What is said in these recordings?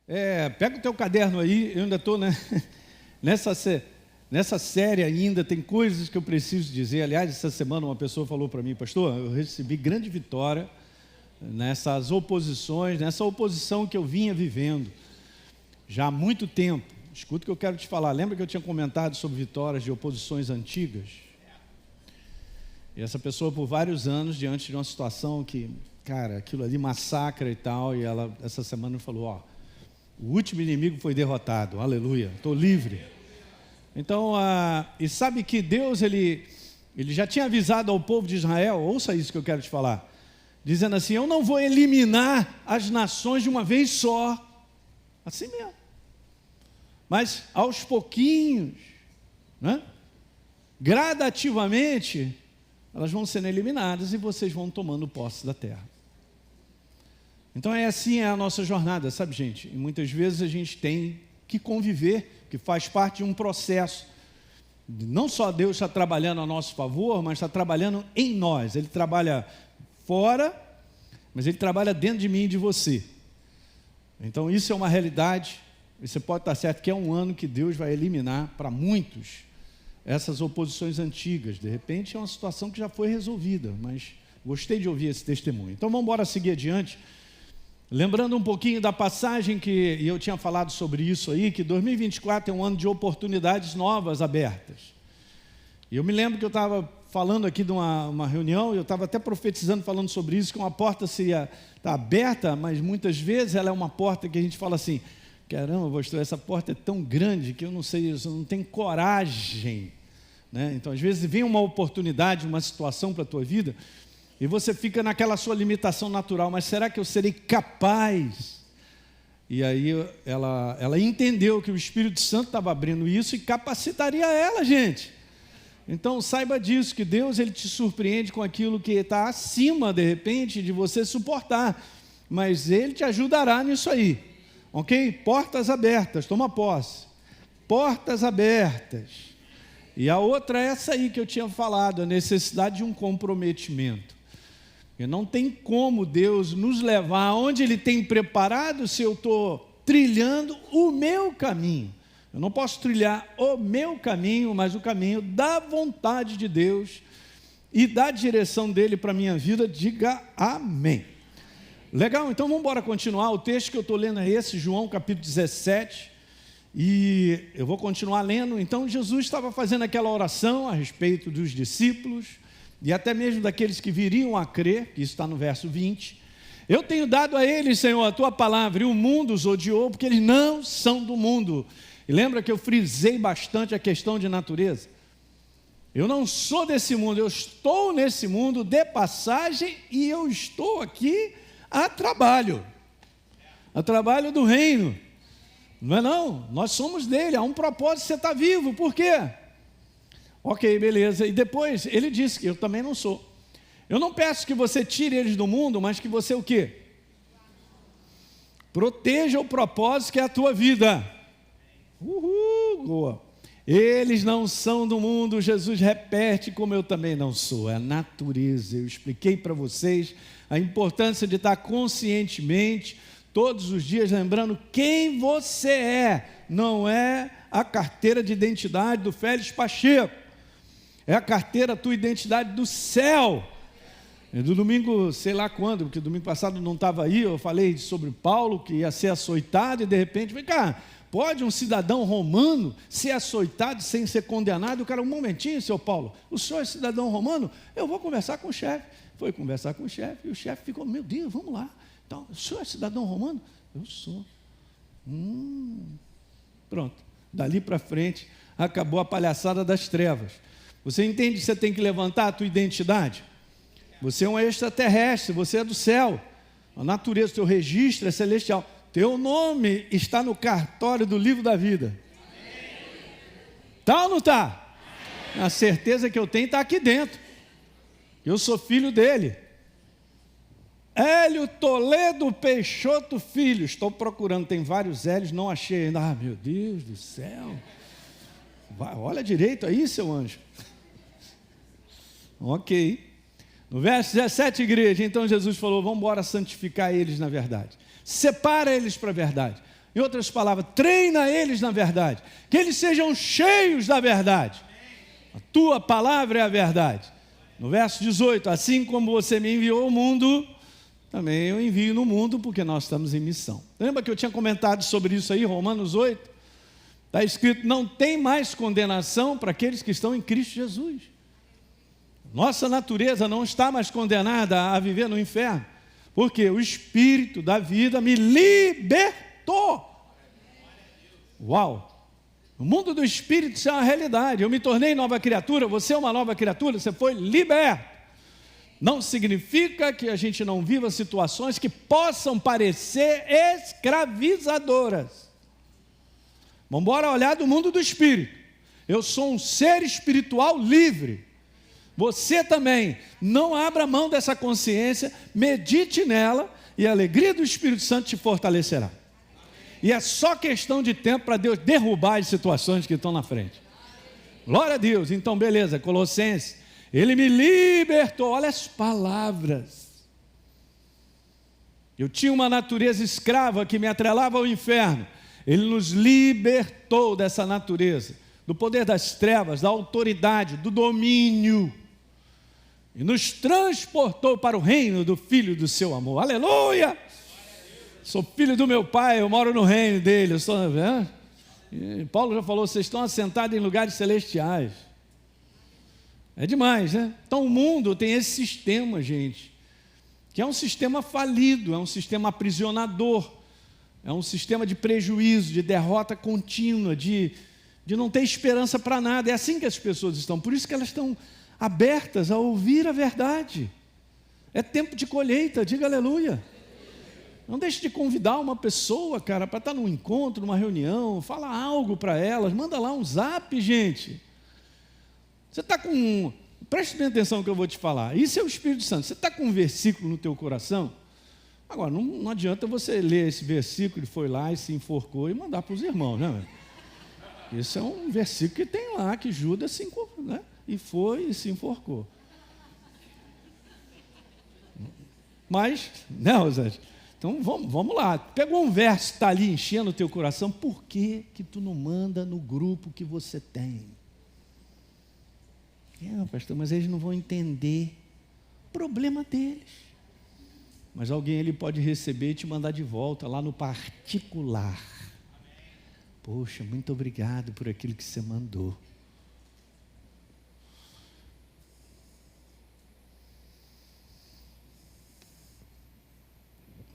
Pega o teu caderno aí, eu ainda estou nessa série ainda, tem coisas que eu preciso dizer. Aliás, essa semana uma pessoa falou para mim: pastor, eu recebi grande vitória nessas oposições, nessa oposição que eu vinha vivendo já há muito tempo. Escuta o que eu quero te falar. Lembra que eu tinha comentado sobre vitórias de oposições antigas? E essa pessoa, por vários anos, diante de uma situação que, cara, aquilo ali massacra e tal, e ela, essa semana, falou: o último inimigo foi derrotado, aleluia, estou livre. Então, e sabe que Deus, ele já tinha avisado ao povo de Israel, ouça isso que eu quero te falar, dizendo assim: eu não vou eliminar as nações de uma vez só, assim mesmo, mas aos pouquinhos, né? Gradativamente, elas vão sendo eliminadas e vocês vão tomando posse da terra. Então assim é a nossa jornada, sabe, gente? E muitas vezes a gente tem que conviver, que faz parte de um processo. Não só Deus está trabalhando a nosso favor, mas está trabalhando em nós. Ele trabalha fora, mas Ele trabalha dentro de mim e de você. Então isso é uma realidade. E você pode estar certo que é um ano que Deus vai eliminar para muitos essas oposições antigas. De repente é uma situação que já foi resolvida, mas gostei de ouvir esse testemunho. Então vamos embora seguir adiante. Lembrando um pouquinho da passagem e eu tinha falado sobre isso aí, que 2024 é um ano de oportunidades novas abertas. E eu me lembro que eu estava falando aqui de uma reunião, e eu estava até profetizando, falando sobre isso, que uma porta está aberta, mas muitas vezes ela é uma porta que a gente fala assim: caramba, pastor, essa porta é tão grande que eu não sei, eu não tenho coragem, né? Então às vezes vem uma oportunidade, uma situação para a tua vida, e você fica naquela sua limitação natural: mas será que eu serei capaz? E aí ela entendeu que o Espírito Santo estava abrindo isso e capacitaria ela, gente. Então saiba disso, que Deus, Ele te surpreende com aquilo que está acima, de repente, de você suportar, mas Ele te ajudará nisso aí, ok? Portas abertas, toma posse, portas abertas. E a outra é essa aí que eu tinha falado, a necessidade de um comprometimento. E não tem como Deus nos levar aonde Ele tem preparado se eu estou trilhando o meu caminho. Eu não posso trilhar o meu caminho, mas o caminho da vontade de Deus e da direção dEle para a minha vida. Diga amém. Legal, então vamos embora continuar. O texto que eu estou lendo é esse, João capítulo 17, e eu vou continuar lendo. Então Jesus estava fazendo aquela oração a respeito dos discípulos, e até mesmo daqueles que viriam a crer, que isso está no verso 20. Eu tenho dado a eles, Senhor, a tua palavra, e o mundo os odiou, porque eles não são do mundo. E lembra que eu frisei bastante a questão de natureza? Eu não sou desse mundo, eu estou nesse mundo de passagem, e eu estou aqui a trabalho do reino. Não é não? Nós somos dele, há um propósito, você está vivo, por quê? Ok, beleza. E depois ele disse que eu também não sou. Eu não peço que você tire eles do mundo, mas que você o quê? Proteja o propósito que é a tua vida. Boa. Eles não são do mundo, Jesus repete, como eu também não sou. É a natureza. Eu expliquei para vocês a importância de estar conscientemente, todos os dias, lembrando quem você é. Não é a carteira de identidade do Félix Pacheco. É a carteira, a tua identidade do céu. Do domingo, sei lá quando, porque domingo passado não estava aí, eu falei sobre Paulo, que ia ser açoitado, e de repente, vem cá, pode um cidadão romano ser açoitado sem ser condenado? O cara, um momentinho, seu Paulo, o senhor é cidadão romano? Eu vou conversar com o chefe. Foi conversar com o chefe, e o chefe ficou: meu Deus, vamos lá. Então, o senhor é cidadão romano? Eu sou. Pronto, dali para frente, acabou a palhaçada das trevas. Você entende que você tem que levantar a tua identidade? Você é um extraterrestre, você é do céu. A natureza, o teu registro é celestial. Teu nome está no cartório do livro da vida. Está ou não está? A certeza que eu tenho está aqui dentro. Eu sou filho dele. Hélio Toledo Peixoto Filho. Estou procurando, tem vários Hélios, não achei ainda. Ah, meu Deus do céu. Olha direito aí, seu anjo. Ok. No verso 17, igreja, então Jesus falou: vamos embora santificar eles na verdade. Separa eles para a verdade. Em outras palavras, treina eles na verdade, que eles sejam cheios da verdade. A tua palavra é a verdade. No verso 18, assim como você me enviou ao mundo, também eu envio no mundo, porque nós estamos em missão. Lembra que eu tinha comentado sobre isso aí, Romanos 8? Está escrito, não tem mais condenação para aqueles que estão em Cristo Jesus. Nossa natureza não está mais condenada a viver no inferno, porque o Espírito da vida me libertou. Uau! O mundo do Espírito isso é uma realidade. Eu me tornei nova criatura, você é uma nova criatura, você foi liberto. Não significa que a gente não viva situações que possam parecer escravizadoras. Vamos embora olhar do mundo do Espírito. Eu sou um ser espiritual livre. Você também. Não abra mão dessa consciência, medite nela e a alegria do Espírito Santo te fortalecerá. E é só questão de tempo para Deus derrubar as situações que estão na frente. Glória a Deus. Então, beleza, Colossenses. Ele me libertou. Olha as palavras. Eu tinha uma natureza escrava que me atrelava ao inferno. Ele nos libertou dessa natureza, do poder das trevas, da autoridade, do domínio. E nos transportou para o reino do Filho do seu amor. Aleluia! Sou filho do meu Pai, eu moro no reino dele. Eu estou, Paulo já falou, vocês estão assentados em lugares celestiais. É demais, né? Então o mundo tem esse sistema, gente, que é um sistema falido, é um sistema aprisionador, é um sistema de prejuízo, de derrota contínua, de não ter esperança para nada. É assim que as pessoas estão, por isso que elas estão abertas a ouvir a verdade. É tempo de colheita, diga aleluia. Não deixe de convidar uma pessoa, cara, para estar num encontro, numa reunião, fala algo para elas, manda lá um zap, gente. Você está com, preste bem atenção no que eu vou te falar, isso é o Espírito Santo, você está com um versículo no teu coração, agora não adianta você ler esse versículo, ele foi lá e se enforcou e mandar para os irmãos, né? Esse é um versículo que tem lá, que Judas se enforcou, né? E foi e se enforcou. Mas, né, Rosângela? Então vamos lá, pegou um verso que está ali enchendo o teu coração, por que tu não manda no grupo que você tem? Pastor, mas eles não vão entender. Problema deles. Mas alguém ele pode receber e te mandar de volta lá no particular. Poxa, muito obrigado por aquilo que você mandou.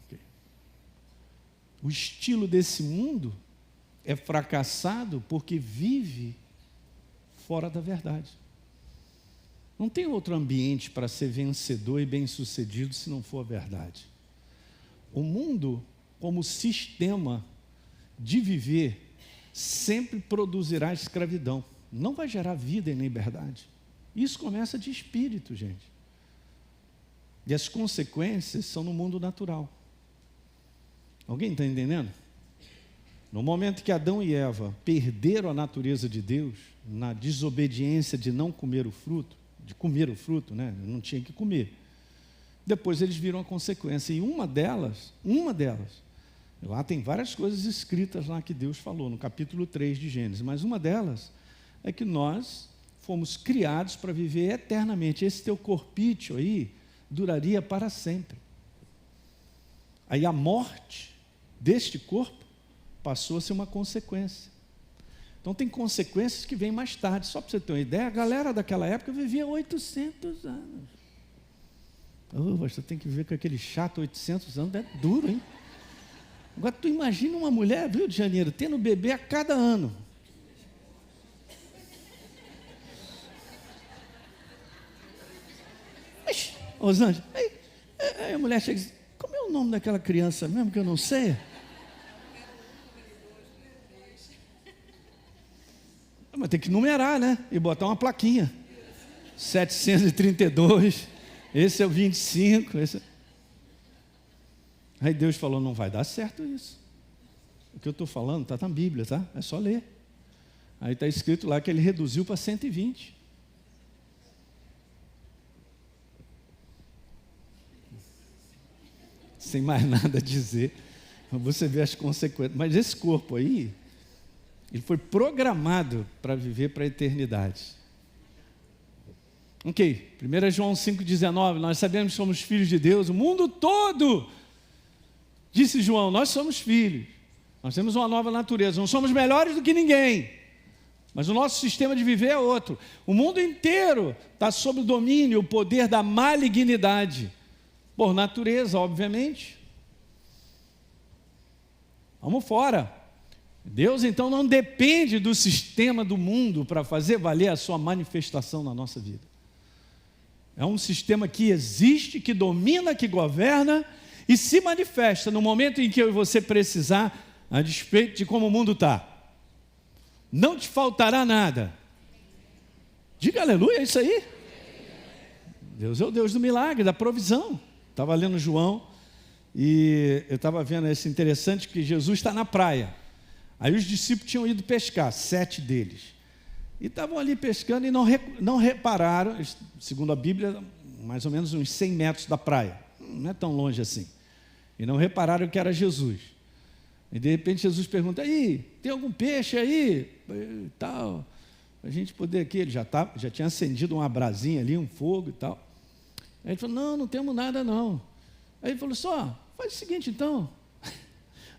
Okay. O estilo desse mundo é fracassado porque vive fora da verdade. Não tem outro ambiente para ser vencedor e bem-sucedido se não for a verdade. O mundo, como sistema de viver, sempre produzirá escravidão. Não vai gerar vida e liberdade. Isso começa de espírito, gente. E as consequências são no mundo natural. Alguém está entendendo? No momento que Adão e Eva perderam a natureza de Deus, na desobediência de não comer o fruto, de comer o fruto, né? Não tinha que comer. Depois eles viram a consequência, e uma delas, lá tem várias coisas escritas lá que Deus falou, no capítulo 3 de Gênesis, mas uma delas é que nós fomos criados para viver eternamente. Esse teu corpício aí duraria para sempre. Aí a morte deste corpo passou a ser uma consequência. Então tem consequências que vêm mais tarde. Só para você ter uma ideia, a galera daquela época vivia 800 anos. Você tem que ver com aquele chato 800 anos, é duro, hein? Agora tu imagina uma mulher, Rio de Janeiro, tendo bebê a cada ano. Mas, Rosângela, aí a mulher chega e diz, como é o nome daquela criança mesmo que eu não sei? Mas tem que numerar, né? E botar uma plaquinha. 732, esse é o 25. Aí Deus falou, não vai dar certo isso. O que eu estou falando está na Bíblia, tá? É só ler. Aí está escrito lá que ele reduziu para 120. Sem mais nada a dizer. Você vê as consequências. Mas esse corpo aí, ele foi programado para viver para a eternidade. Ok, 1 João 5,19, nós sabemos que somos filhos de Deus, o mundo todo, disse João, nós somos filhos, nós temos uma nova natureza, não somos melhores do que ninguém, mas o nosso sistema de viver é outro. O mundo inteiro está sob o domínio, o poder da malignidade, por natureza, obviamente. Vamos fora. Deus, então, não depende do sistema do mundo para fazer valer a sua manifestação na nossa vida. É um sistema que existe, que domina, que governa e se manifesta no momento em que eu e você precisar, a despeito de como o mundo está. Não te faltará nada. Diga aleluia, é isso aí. Deus é o Deus do milagre, da provisão. Estava lendo João e eu estava vendo esse interessante que Jesus está na praia. Aí os discípulos tinham ido pescar, 7 deles. E estavam ali pescando e não repararam, segundo a Bíblia, mais ou menos uns 100 metros da praia. Não é tão longe assim. E não repararam que era Jesus. E de repente Jesus pergunta, aí, tem algum peixe aí? E tal. A gente poder aqui, ele já tinha acendido uma brasinha ali, um fogo e tal. Aí ele falou, não temos nada não. Aí ele falou, faz o seguinte então,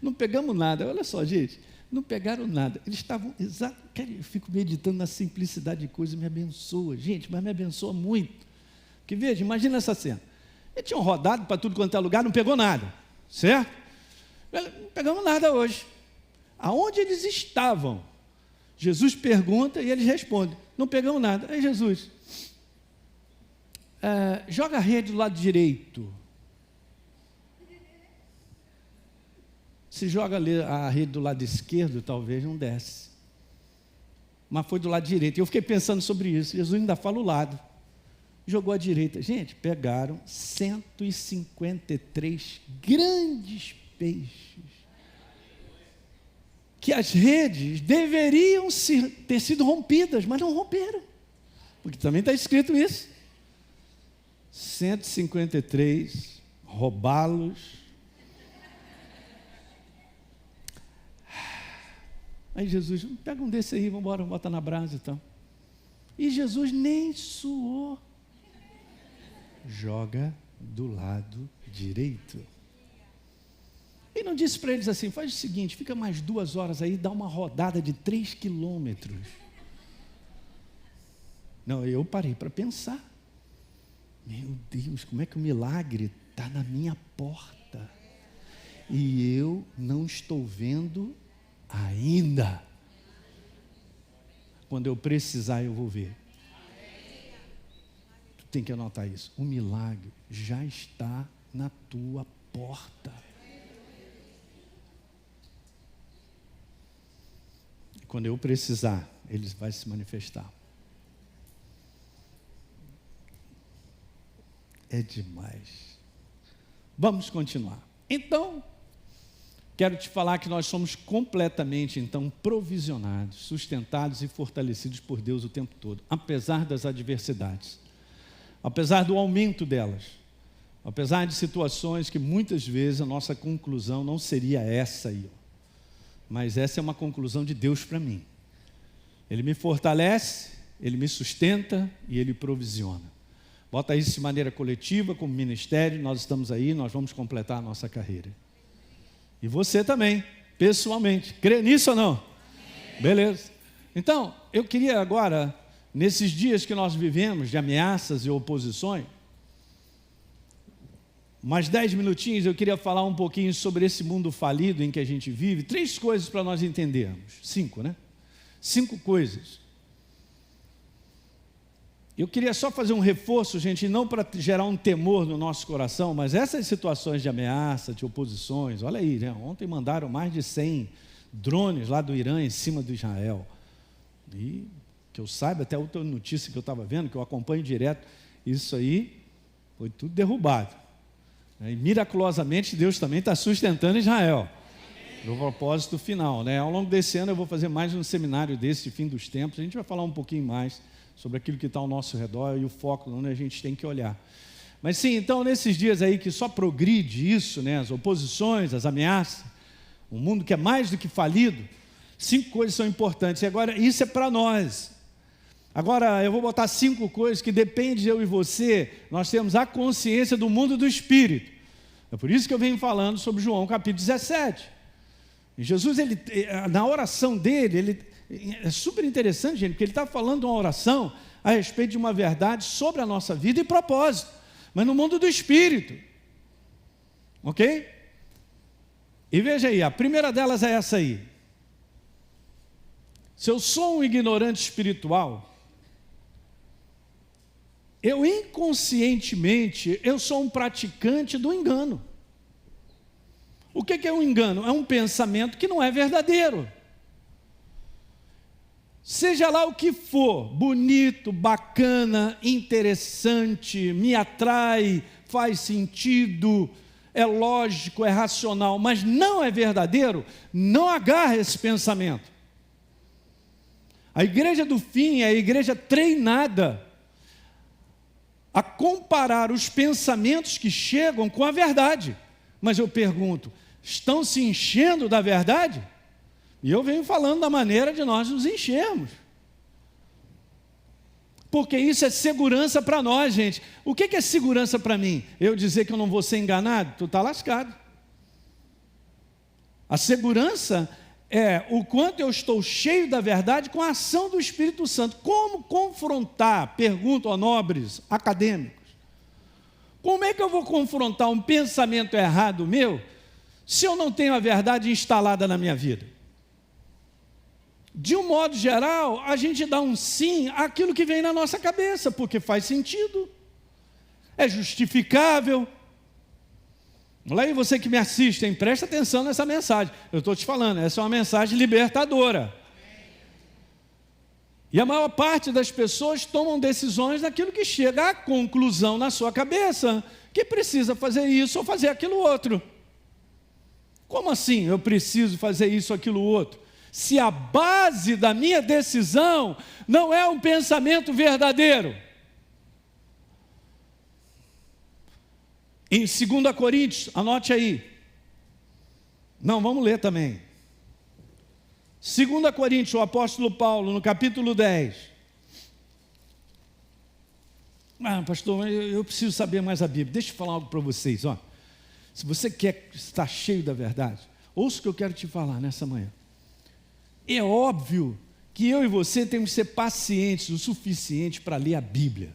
não pegamos nada. Olha só, gente, não pegaram nada. Eles estavam eu fico meditando na simplicidade de coisas, me abençoa, gente, mas me abençoa muito. Porque veja, imagina essa cena. Eles tinham rodado para tudo quanto é lugar, não pegou nada, certo? Não pegamos nada hoje. Aonde eles estavam? Jesus pergunta e eles respondem, não pegamos nada. Aí Jesus, joga a rede do lado direito. Se joga a rede do lado esquerdo, talvez não desce. Mas foi do lado direito. Eu fiquei pensando sobre isso. Jesus ainda fala o lado. Jogou à direita. Gente, pegaram 153 grandes peixes. Que as redes deveriam ter sido rompidas, mas não romperam. Porque também está escrito isso. 153, roubá-los. Aí Jesus, pega um desse aí, vamos embora, bota na brasa e tal. E Jesus nem suou. Joga do lado direito. E não disse para eles assim, faz o seguinte, fica mais 2 horas aí, dá uma rodada de 3 quilômetros. Não, eu parei para pensar. Meu Deus, como é que o milagre está na minha porta? E eu não estou vendo ainda. Quando eu precisar, eu vou ver. Tu tem que anotar isso. O milagre já está na tua porta. E quando eu precisar, ele vai se manifestar. É demais. Vamos continuar. Então, quero te falar que nós somos completamente, então, provisionados, sustentados e fortalecidos por Deus o tempo todo, apesar das adversidades, apesar do aumento delas, apesar de situações que muitas vezes a nossa conclusão não seria essa aí, mas essa é uma conclusão de Deus para mim. Ele me fortalece, Ele me sustenta e Ele provisiona. Bota isso de maneira coletiva, como ministério, nós estamos aí, nós vamos completar a nossa carreira. E você também, pessoalmente. Crê nisso ou não? Amém. Beleza. Então, eu queria agora, nesses dias que nós vivemos, de ameaças e oposições, mais 10 minutinhos eu queria falar um pouquinho sobre esse mundo falido em que a gente vive. 3 coisas para nós entendermos. 5, né? 5 coisas. Eu queria só fazer um reforço, gente, não para gerar um temor no nosso coração, mas essas situações de ameaça, de oposições, olha aí, né? Ontem mandaram mais de 100 drones lá do Irã em cima do Israel. E que eu saiba, até outra notícia que eu estava vendo, que eu acompanho direto, isso aí foi tudo derrubado. E miraculosamente Deus também está sustentando Israel. No propósito final, né? Ao longo desse ano eu vou fazer mais um seminário desse de fim dos tempos, a gente vai falar um pouquinho mais sobre aquilo que está ao nosso redor e o foco onde a gente tem que olhar. Mas sim, então nesses dias aí que só progride isso, né, as oposições, as ameaças, um mundo que é mais do que falido, 5 coisas são importantes. E agora, isso é para nós. Agora, eu vou botar 5 coisas que depende de eu e você, nós temos a consciência do mundo do Espírito. É por isso que eu venho falando sobre João capítulo 17. E Jesus, na oração dele, é super interessante, gente, porque ele está falando uma oração a respeito de uma verdade sobre a nossa vida e propósito, mas no mundo do Espírito. Ok? E veja aí, a primeira delas é essa aí. Se eu sou um ignorante espiritual, eu inconscientemente, eu sou um praticante do engano. O que é um engano? É um pensamento que não é verdadeiro. Seja lá o que for, bonito, bacana, interessante, me atrai, faz sentido, é lógico, é racional, mas não é verdadeiro, não agarra esse pensamento. A igreja do fim é a igreja treinada a comparar os pensamentos que chegam com a verdade. Mas eu pergunto, estão se enchendo da verdade? E eu venho falando da maneira de nós nos enchermos. Porque isso é segurança para nós, gente. O que é segurança para mim? Eu dizer que eu não vou ser enganado? Tu está lascado. A segurança é o quanto eu estou cheio da verdade com a ação do Espírito Santo. Como confrontar, pergunto a nobres acadêmicos, como é que eu vou confrontar um pensamento errado meu, se eu não tenho a verdade instalada na minha vida? De um modo geral, a gente dá um sim àquilo que vem na nossa cabeça, porque faz sentido, é justificável. Olha aí, você que me assiste, hein? Presta atenção nessa mensagem. Eu estou te falando, essa é uma mensagem libertadora. E a maior parte das pessoas tomam decisões naquilo que chega à conclusão na sua cabeça, que precisa fazer isso ou fazer aquilo outro. Como assim eu preciso fazer isso ou aquilo outro? Se a base da minha decisão não é um pensamento verdadeiro. Em 2 Coríntios, anote aí. Não, vamos ler também. 2 Coríntios, o apóstolo Paulo, no capítulo 10. Pastor, eu preciso saber mais a Bíblia. Deixa eu falar algo para vocês. Ó. Se você quer estar cheio da verdade, ouça o que eu quero te falar nessa manhã. É óbvio que eu e você temos que ser pacientes o suficiente para ler a Bíblia.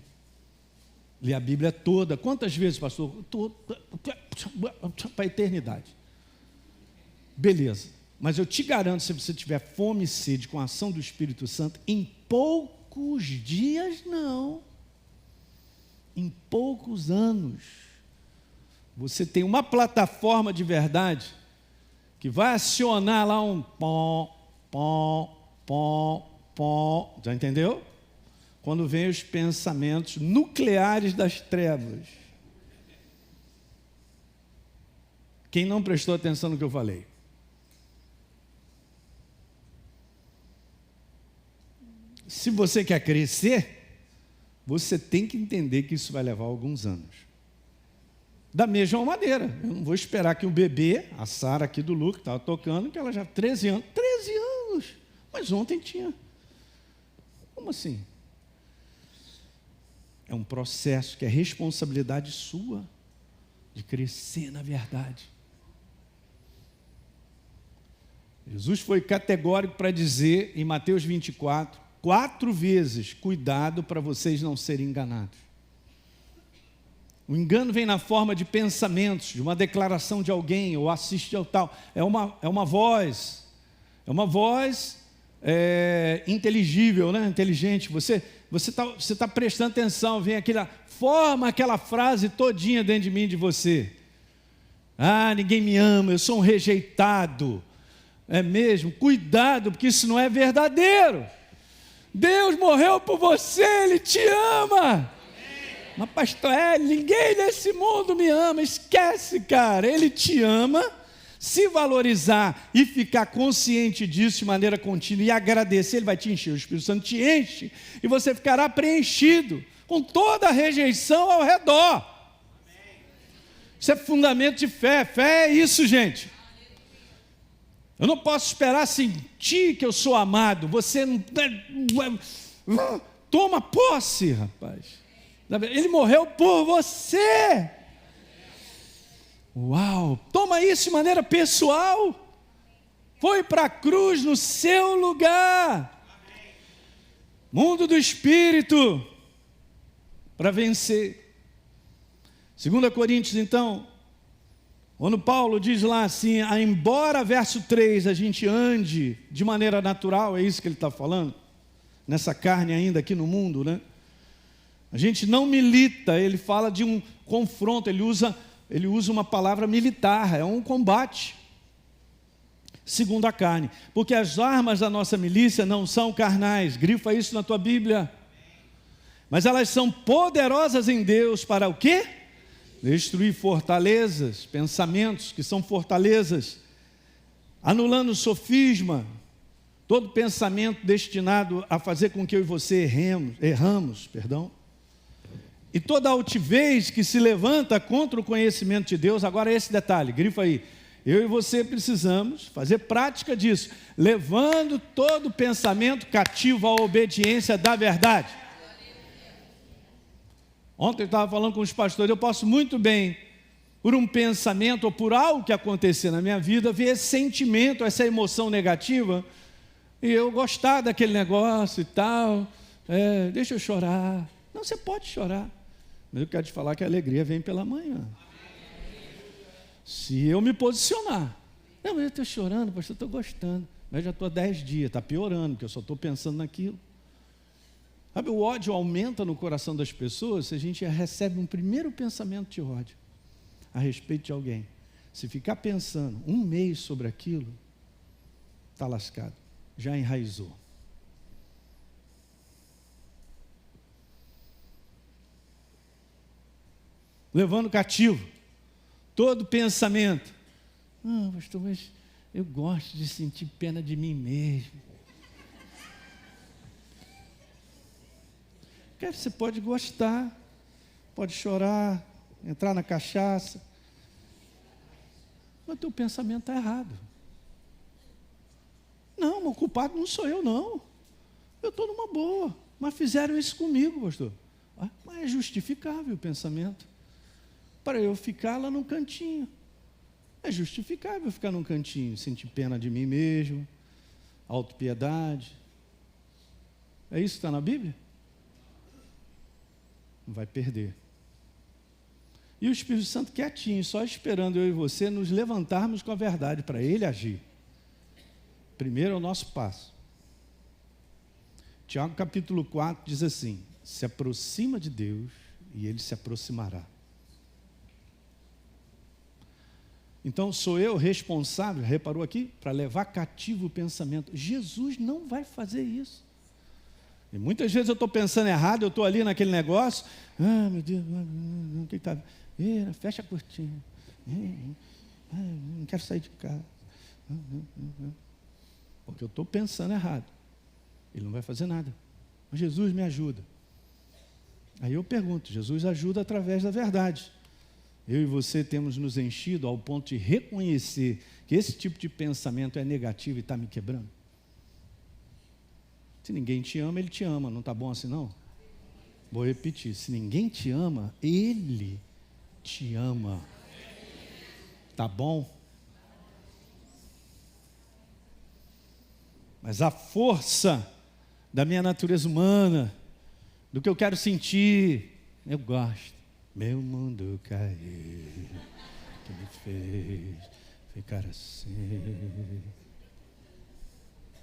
Ler a Bíblia toda. Quantas vezes, pastor? Para a eternidade. Beleza. Mas eu te garanto, se você tiver fome e sede com a ação do Espírito Santo, em poucos dias não. Em poucos anos. Você tem uma plataforma de verdade que vai acionar lá um pom, pom, pom, pom. Já entendeu? Quando vem os pensamentos nucleares das trevas. Quem não prestou atenção no que eu falei? Se você quer crescer, você tem que entender que isso vai levar alguns anos. Da mesma maneira, eu não vou esperar que um bebê, a Sara aqui do Luca, estava tocando, que ela já 13 anos. 13 anos! Mas ontem tinha. Como assim? É um processo que é responsabilidade sua de crescer na verdade. Jesus foi categórico para dizer em Mateus 24, 4 vezes, cuidado para vocês não serem enganados. O engano vem na forma de pensamentos, de uma declaração de alguém, ou assiste ao tal. É uma voz inteligível, né? Inteligente. Você está prestando atenção, vem forma aquela frase todinha dentro de mim, de você. Ninguém me ama, eu sou um rejeitado. É mesmo? Cuidado, porque isso não é verdadeiro. Deus morreu por você, Ele te ama. Mas pastor, ninguém nesse mundo me ama. Esquece, cara, Ele te ama. Se valorizar e ficar consciente disso de maneira contínua e agradecer, Ele vai te encher, o Espírito Santo te enche e você ficará preenchido com toda a rejeição ao redor. Isso é fundamento de fé. Fé é isso, gente. Eu não posso esperar sentir que eu sou amado. Você não... Toma posse, rapaz. Ele morreu por você. Uau! Toma isso de maneira pessoal. Foi para a cruz no seu lugar. Mundo do Espírito. Para vencer. 2 Coríntios, então, quando Paulo diz lá assim, embora, verso 3, a gente ande de maneira natural, é isso que ele está falando, nessa carne ainda aqui no mundo, né? A gente não milita, ele fala de um confronto, ele usa uma palavra militar, é um combate, segundo a carne, porque as armas da nossa milícia não são carnais, grifa isso na tua Bíblia, mas elas são poderosas em Deus para o quê? Destruir fortalezas, pensamentos que são fortalezas, anulando o sofisma, todo pensamento destinado a fazer com que eu e você erramos, e toda altivez que se levanta contra o conhecimento de Deus. Agora esse detalhe, grifa aí, eu e você precisamos fazer prática disso, levando todo pensamento cativo à obediência da verdade. Ontem eu estava falando com os pastores, eu posso muito bem, por um pensamento ou por algo que acontecer na minha vida, ver esse sentimento, essa emoção negativa, e eu gostar daquele negócio e tal, deixa eu chorar. Não, você pode chorar, mas eu quero te falar que a alegria vem pela manhã. Se eu me posicionar, não, mas eu estou chorando, pastor, eu estou gostando, mas já estou há 10 dias, está piorando, porque eu só estou pensando naquilo. Sabe, o ódio aumenta no coração das pessoas se a gente recebe um primeiro pensamento de ódio a respeito de alguém. Se ficar pensando um mês sobre aquilo, está lascado, já enraizou. Levando cativo todo pensamento. Pastor, mas eu gosto de sentir pena de mim mesmo. Você pode gostar, pode chorar, entrar na cachaça, mas o teu pensamento está errado. Não, o culpado não sou eu, não. Eu estou numa boa, mas fizeram isso comigo, pastor. Mas é justificável o pensamento. Para eu ficar lá num cantinho. É justificável ficar num cantinho, sentir pena de mim mesmo, autopiedade. É isso que está na Bíblia? Vai perder. E o Espírito Santo quietinho, só esperando eu e você nos levantarmos com a verdade para Ele agir. Primeiro é o nosso passo. Tiago capítulo 4 diz assim: se aproxima de Deus e Ele se aproximará. Então sou eu responsável, reparou aqui, para levar cativo o pensamento. Jesus não vai fazer isso. E muitas vezes eu estou pensando errado, eu estou ali naquele negócio, meu Deus, o que está? Fecha a cortina, não quero sair de casa, porque eu estou pensando errado. Ele não vai fazer nada, mas Jesus me ajuda. Aí eu pergunto, Jesus ajuda através da verdade. Eu e você temos nos enchido ao ponto de reconhecer que esse tipo de pensamento é negativo e está me quebrando. Se ninguém te ama, Ele te ama. Não está bom assim, não? Vou repetir. Se ninguém te ama, Ele te ama. Está bom? Mas a força da minha natureza humana, do que eu quero sentir, eu gosto. Meu mundo caiu, que me fez ficar assim.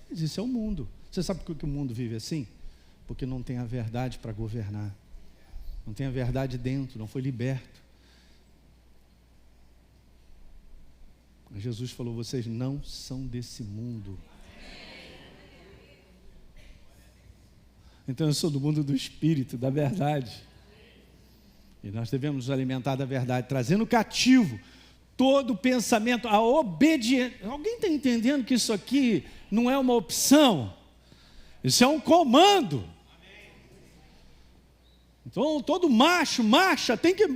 Mas isso é o mundo. Você sabe por que o mundo vive assim? Porque não tem a verdade para governar. Não tem a verdade dentro, não foi liberto. Mas Jesus falou, vocês não são desse mundo. Então eu sou do mundo do Espírito, da verdade. E nós devemos nos alimentar da verdade, trazendo cativo todo pensamento, a obediência. Alguém está entendendo que isso aqui não é uma opção? Isso é um comando. Então todo macho, macha, tem que...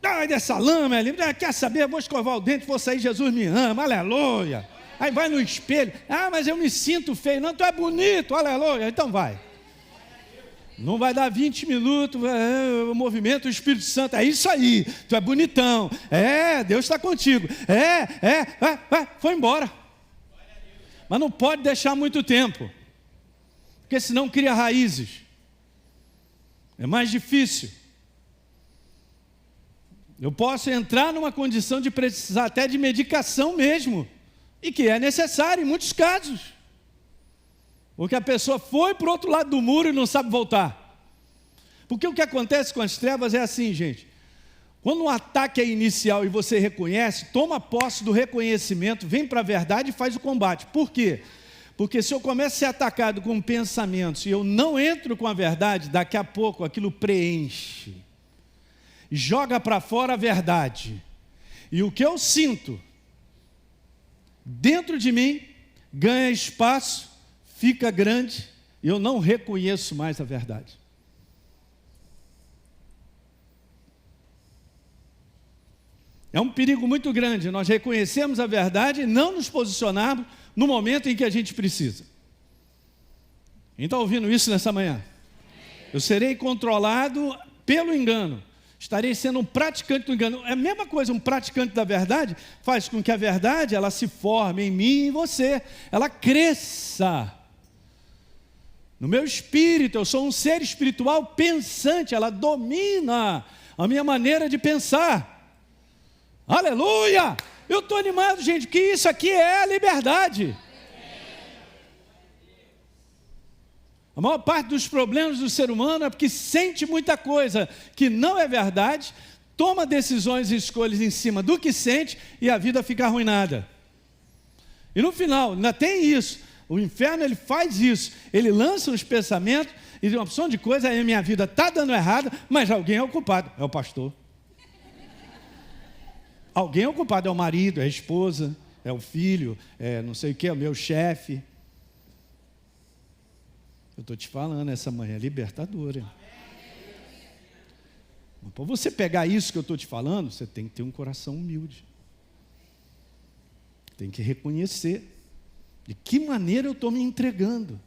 Ai, dessa lama ali, quer saber, vou escovar o dente, vou sair, Jesus me ama, aleluia. Aí vai no espelho, mas eu me sinto feio. Não, tu é bonito, aleluia, então vai. Não vai dar 20 minutos, o movimento do Espírito Santo, é isso aí, tu é bonitão, Deus está contigo, foi embora. Mas não pode deixar muito tempo, porque senão cria raízes, é mais difícil. Eu posso entrar numa condição de precisar até de medicação mesmo, e que é necessário em muitos casos, porque a pessoa foi para o outro lado do muro e não sabe voltar. Porque o que acontece com as trevas é assim, gente, quando um ataque é inicial e você reconhece, toma posse do reconhecimento, vem para a verdade e faz o combate. Por quê? Porque se eu começo a ser atacado com pensamentos e eu não entro com a verdade, daqui a pouco aquilo preenche, joga para fora a verdade, e o que eu sinto dentro de mim ganha espaço, fica grande, e eu não reconheço mais a verdade. É um perigo muito grande nós reconhecermos a verdade e não nos posicionarmos no momento em que a gente precisa. Quem está ouvindo isso nessa manhã? Eu serei controlado pelo engano. Estarei sendo um praticante do engano. É a mesma coisa, um praticante da verdade faz com que a verdade ela se forme em mim e em você. Ela cresça. No meu espírito, eu sou um ser espiritual pensante. Ela domina a minha maneira de pensar. Aleluia! Eu estou animado, gente, que isso aqui é a liberdade. A maior parte dos problemas do ser humano é porque sente muita coisa que não é verdade, toma decisões e escolhas em cima do que sente e a vida fica arruinada. E no final, ainda tem isso. O inferno, ele faz isso. Ele lança os pensamentos e diz uma opção de coisa, aí a minha vida está dando errada, mas alguém é o culpado. É o pastor. Alguém é o culpado, é o marido, é a esposa, é o filho, é não sei o que, é o meu chefe. Eu estou te falando, essa manhã é libertadora. Mas para você pegar isso que eu estou te falando, você tem que ter um coração humilde. Tem que reconhecer de que maneira eu estou me entregando.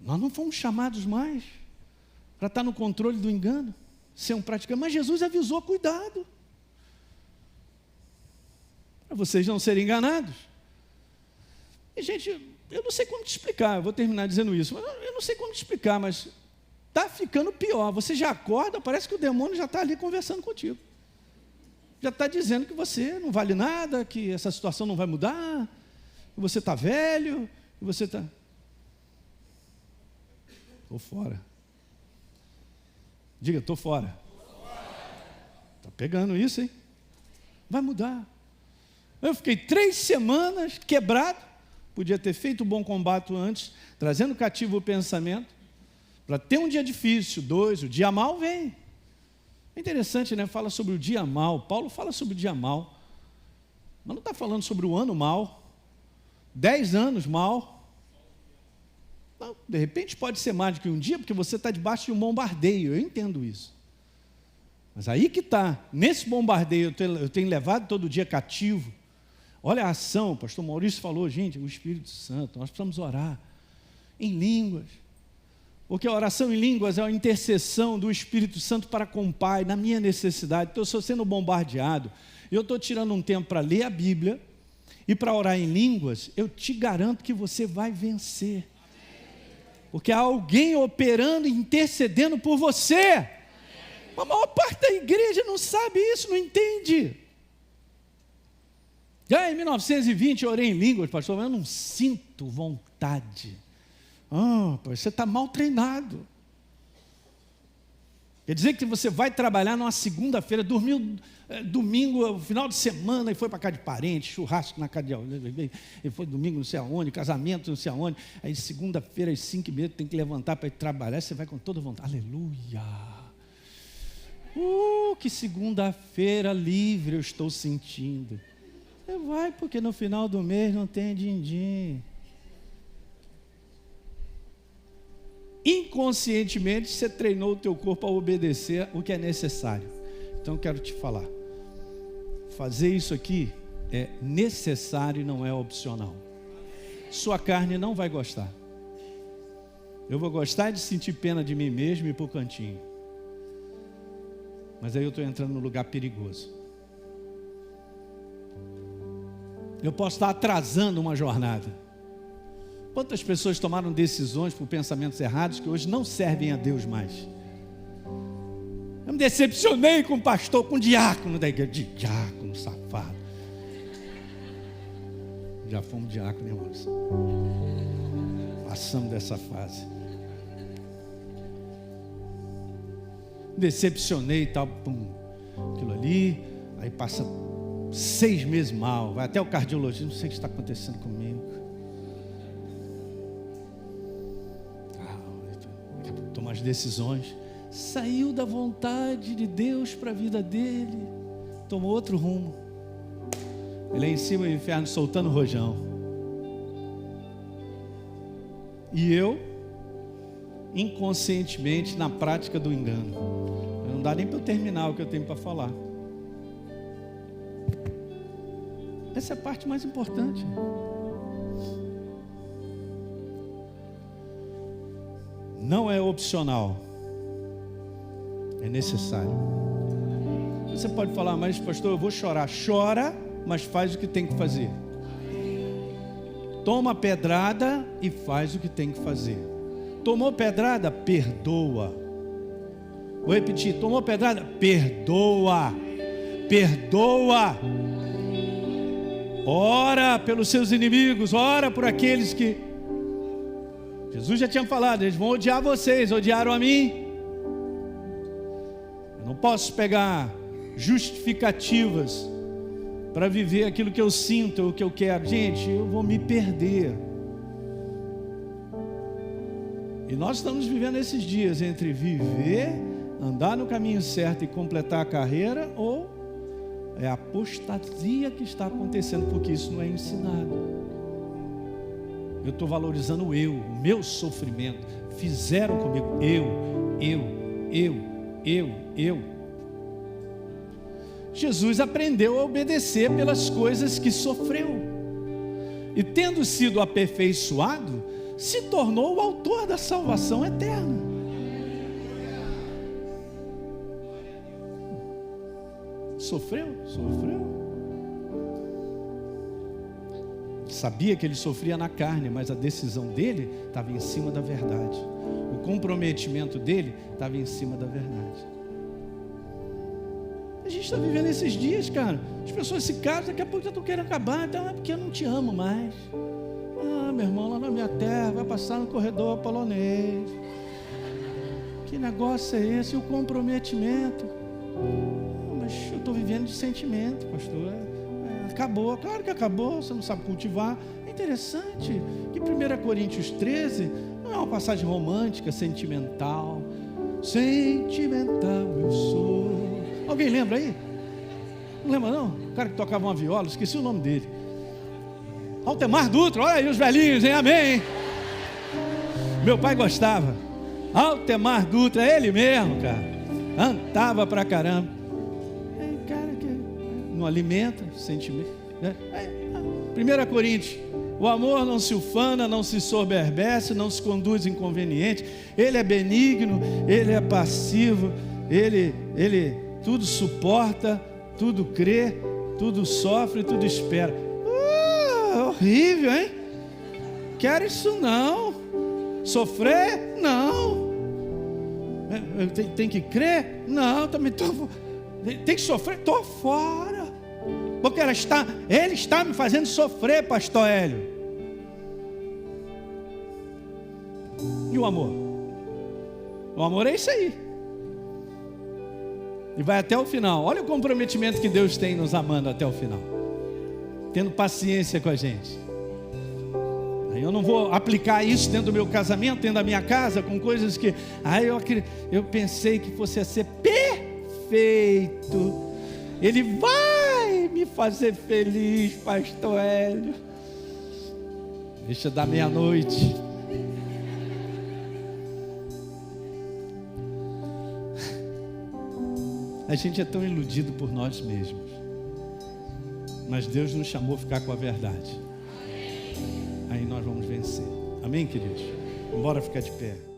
Nós não fomos chamados mais para estar no controle do engano, ser um praticante. Mas Jesus avisou, cuidado, para vocês não serem enganados. E, gente, eu não sei como te explicar, eu vou terminar dizendo isso, mas eu não sei como te explicar, mas está ficando pior. Você já acorda, parece que o demônio já está ali conversando contigo. Já está dizendo que você não vale nada, que essa situação não vai mudar, que você está velho, que você está... Estou fora. Diga, estou fora. Está pegando isso, hein? Vai mudar. Eu fiquei 3 semanas quebrado, podia ter feito um bom combate antes, trazendo cativo o pensamento, para ter um dia difícil. 2, o dia mal vem. É interessante, né? Fala sobre o dia mal. Paulo fala sobre o dia mal, mas não está falando sobre o ano mal, 10 anos mal. Não, de repente pode ser mais do que um dia, porque você está debaixo de um bombardeio, eu entendo isso. Mas aí que está, nesse bombardeio eu tenho levado todo dia cativo. Olha a ação, o pastor Maurício falou, gente, o Espírito Santo, nós precisamos orar em línguas, porque a oração em línguas é a intercessão do Espírito Santo para com o Pai, na minha necessidade. Então eu estou sendo bombardeado, eu estou tirando um tempo para ler a Bíblia, e para orar em línguas, eu te garanto que você vai vencer, porque há alguém operando e intercedendo por você. A maior parte da igreja não sabe isso, não entende. Já em 1920 eu orei em línguas, pastor, mas eu não sinto vontade. Você está mal treinado. Quer dizer que você vai trabalhar numa segunda-feira, dormiu domingo, final de semana, e foi para casa de parente, churrasco na casa de alguém, e foi domingo não sei aonde, casamento não sei aonde, aí segunda-feira às 5h30 tem que levantar para ir trabalhar, você vai com toda vontade. Aleluia! Que segunda-feira livre eu estou sentindo. Você vai, porque no final do mês não tem din-din. Inconscientemente você treinou o teu corpo a obedecer o que é necessário. Então eu quero te falar. Fazer isso aqui é necessário e não é opcional. Sua carne não vai gostar. Eu vou gostar de sentir pena de mim mesmo e ir para o cantinho. Mas aí eu estou entrando num lugar perigoso. Eu posso estar atrasando uma jornada. Quantas pessoas tomaram decisões por pensamentos errados que hoje não servem a Deus mais? Eu me decepcionei com o pastor, com o diácono da igreja. Diácono, safado. Já fomos diácono, irmãos. Passamos dessa fase. Decepcionei e tal, pum, aquilo ali. Aí passa 6 meses mal, vai até o cardiologista, não sei o que está acontecendo comigo. Toma as decisões. Saiu da vontade de Deus para a vida dele, tomou outro rumo. Ele é em cima do inferno soltando rojão. E eu, inconscientemente, na prática do engano. Não dá nem para eu terminar o que eu tenho para falar. Essa é a parte mais importante. Não é opcional. É necessário. Você pode falar, mas pastor, eu vou chorar. Chora, mas faz o que tem que fazer. Toma pedrada e faz o que tem que fazer. Tomou pedrada? Perdoa. Vou repetir, tomou pedrada? Perdoa. Perdoa. Ora pelos seus inimigos, ora por aqueles que... Jesus já tinha falado, eles vão odiar vocês, odiaram a mim. Eu não posso pegar justificativas para viver aquilo que eu sinto, o que eu quero. Gente, eu vou me perder. E nós estamos vivendo esses dias entre viver, andar no caminho certo e completar a carreira, ou é a apostasia que está acontecendo, porque isso não é ensinado. Eu estou valorizando o meu sofrimento. Fizeram comigo, eu. Jesus aprendeu a obedecer pelas coisas que sofreu. E tendo sido aperfeiçoado, se tornou o autor da salvação eterna. Sofreu? Sabia que ele sofria na carne, mas a decisão dele estava em cima da verdade. O comprometimento dele estava em cima da verdade. A gente está vivendo esses dias, cara. As pessoas se casam, daqui a pouco já estão querendo acabar. Então é porque eu não te amo mais. Ah, meu irmão, lá na minha terra vai passar no corredor polonês. Que negócio é esse? E o comprometimento? Mas eu estou vivendo de sentimento, pastor. Acabou, claro que acabou, você não sabe cultivar. É interessante que 1 Coríntios 13 não é uma passagem romântica, sentimental. Sentimental eu sou. Alguém lembra aí? Não lembra não? O cara que tocava uma viola, esqueci o nome dele. Altemar Dutra, olha aí os velhinhos, hein? Amém. Meu pai gostava. Altemar Dutra, ele mesmo, cara. Cantava pra caramba. Não alimenta sentimento, né? 1 Coríntios, o amor não se ufana, não se soberbece, não se conduz inconveniente, ele é benigno, ele é passivo, ele tudo suporta, tudo crê, tudo sofre, tudo espera. Horrível, hein? Quero isso não. Sofrer? Não. Tem que crer? Não, também estou. Tem que sofrer? Estou fora. Porque ele está me fazendo sofrer, pastor Hélio. E o amor? O amor é isso aí. E vai até o final. Olha o comprometimento que Deus tem nos amando até o final. Tendo paciência com a gente. Eu não vou aplicar isso dentro do meu casamento, dentro da minha casa, com coisas que... eu pensei que fosse a ser perfeito. Ele vai me fazer feliz, pastor Hélio. Deixa dar meia-noite. A gente é tão iludido por nós mesmos. Mas Deus nos chamou a ficar com a verdade. Aí nós vamos vencer. Amém, queridos? Bora ficar de pé.